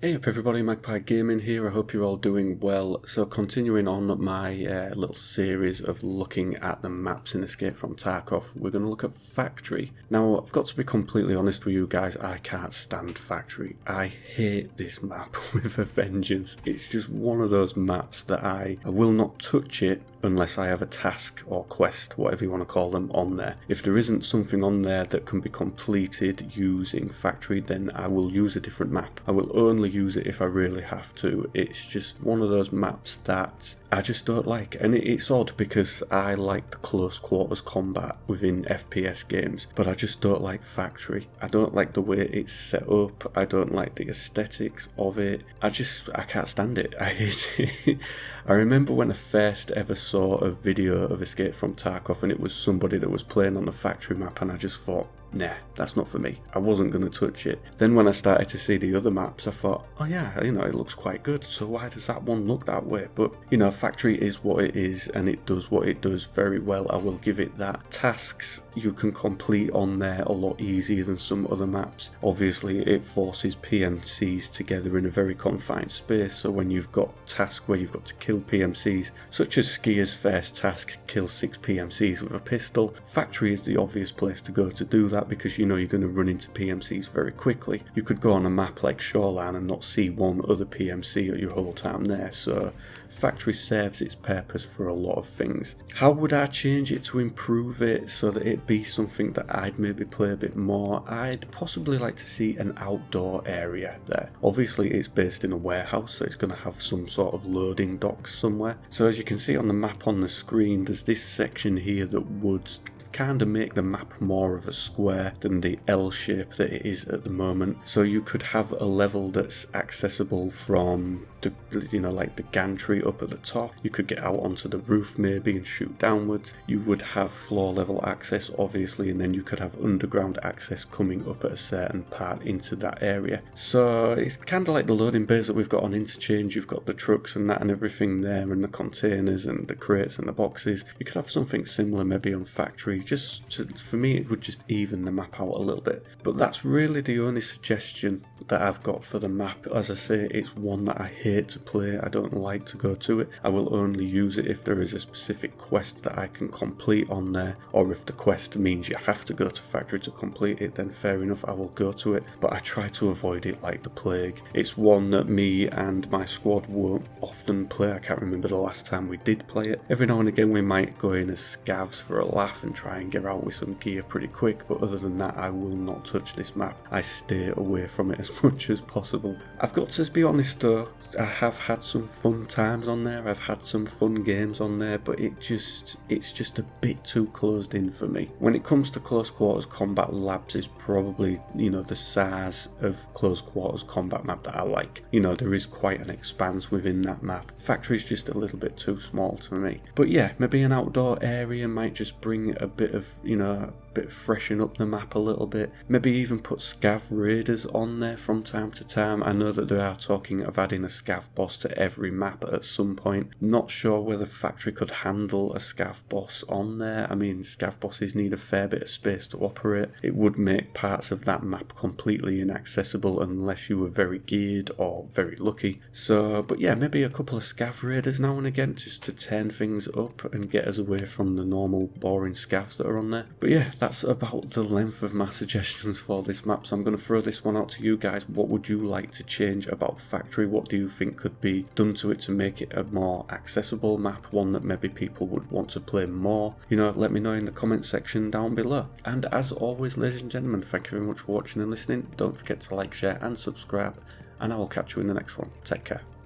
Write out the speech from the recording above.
Hey up everybody, Magpie Gaming here. I hope you're all doing well. So continuing on my little series of looking at the maps in Escape from Tarkov, we're going to look at Factory. Now I've got to be completely honest with you guys, I can't stand Factory. I hate this map with a vengeance. It's just one of those maps that I will not touch it unless I have a task or quest, whatever you want to call them, on there. If there isn't something on there that can be completed using Factory, then I will use a different map. I will only use it if I really have to. It's just one of those maps that I just don't like, and it's odd because I like the close quarters combat within FPS games, but I just don't like Factory. I don't like the way it's set up, I don't like the aesthetics of it, I can't stand it. I hate it. I remember when I first ever saw a video of Escape from Tarkov and it was somebody that was playing on the Factory map, and I just thought, nah, that's not for me. I wasn't going to touch it. Then when I started to see the other maps, I thought, oh yeah, it looks quite good, so why does that one look that way? But, Factory is what it is, and it does what it does very well. I will give it that. Tasks you can complete on there a lot easier than some other maps. Obviously, it forces PMCs together in a very confined space, so when you've got tasks where you've got to kill PMCs, such as Skier's first task, kill 6 PMCs with a pistol, Factory is the obvious place to go to do that, because you're going to run into PMCs very quickly. You could go on a map like Shoreline and not see one other PMC your whole time there, so Factory serves its purpose for a lot of things. How would I change it to improve it so that it be something that I'd maybe play a bit more? I'd possibly like to see an outdoor area there. Obviously it's based in a warehouse, so it's going to have some sort of loading docks somewhere. So as you can see on the map on the screen, there's this section here that would kind of make the map more of a square than the L shape that it is at the moment. So you could have a level that's accessible from the, like the gantry up at the top. You could get out onto the roof maybe and shoot downwards. You would have floor level access obviously, and then you could have underground access coming up at a certain part into that area. So it's kind of like the loading bays that we've got on Interchange. You've got the trucks and that and everything there, and the containers and the crates and the boxes. You could have something similar maybe on Factory. For me, it would just even the map out a little bit. But that's really the only suggestion that I've got for the map. As I say, it's one that I hate to play. I don't like to go to it. I will only use it if there is a specific quest that I can complete on there, or if the quest means you have to go to Factory to complete it, then fair enough, I will go to it. But I try to avoid it like the plague. It's one that me and my squad won't often play. I can't remember the last time we did play it. Every now and again we might go in as scavs for a laugh and try and get out with some gear pretty quick, but other than that I will not touch this map. I stay away from it as much as possible. I've got to be honest though, I have had some fun times on there, I've had some fun games on there, but it's just a bit too closed in for me. When it comes to close quarters combat, Labs is probably, the size of close quarters combat map that I like. There is quite an expanse within that map. Factory is just a little bit too small to me. But yeah, maybe an outdoor area might just bring a bit of, freshen up the map a little bit. Maybe even put scav raiders on there from time to time. I know that they are talking of adding a scav boss to every map at some point. Not sure whether Factory could handle a scav boss on there. I mean, scav bosses need a fair bit of space to operate. It would make parts of that map completely inaccessible unless you were very geared or very lucky. So, but yeah, maybe a couple of scav raiders now and again just to turn things up and get us away from the normal boring scavs that are on there. But yeah, that's about the length of my suggestions for this map, so I'm going to throw this one out to you guys. What would you like to change about Factory? What do you think could be done to it to make it a more accessible map, one that maybe people would want to play more? Let me know in the comment section down below. And as always, ladies and gentlemen, thank you very much for watching and listening. Don't forget to like, share and subscribe, and I will catch you in the next one. Take care.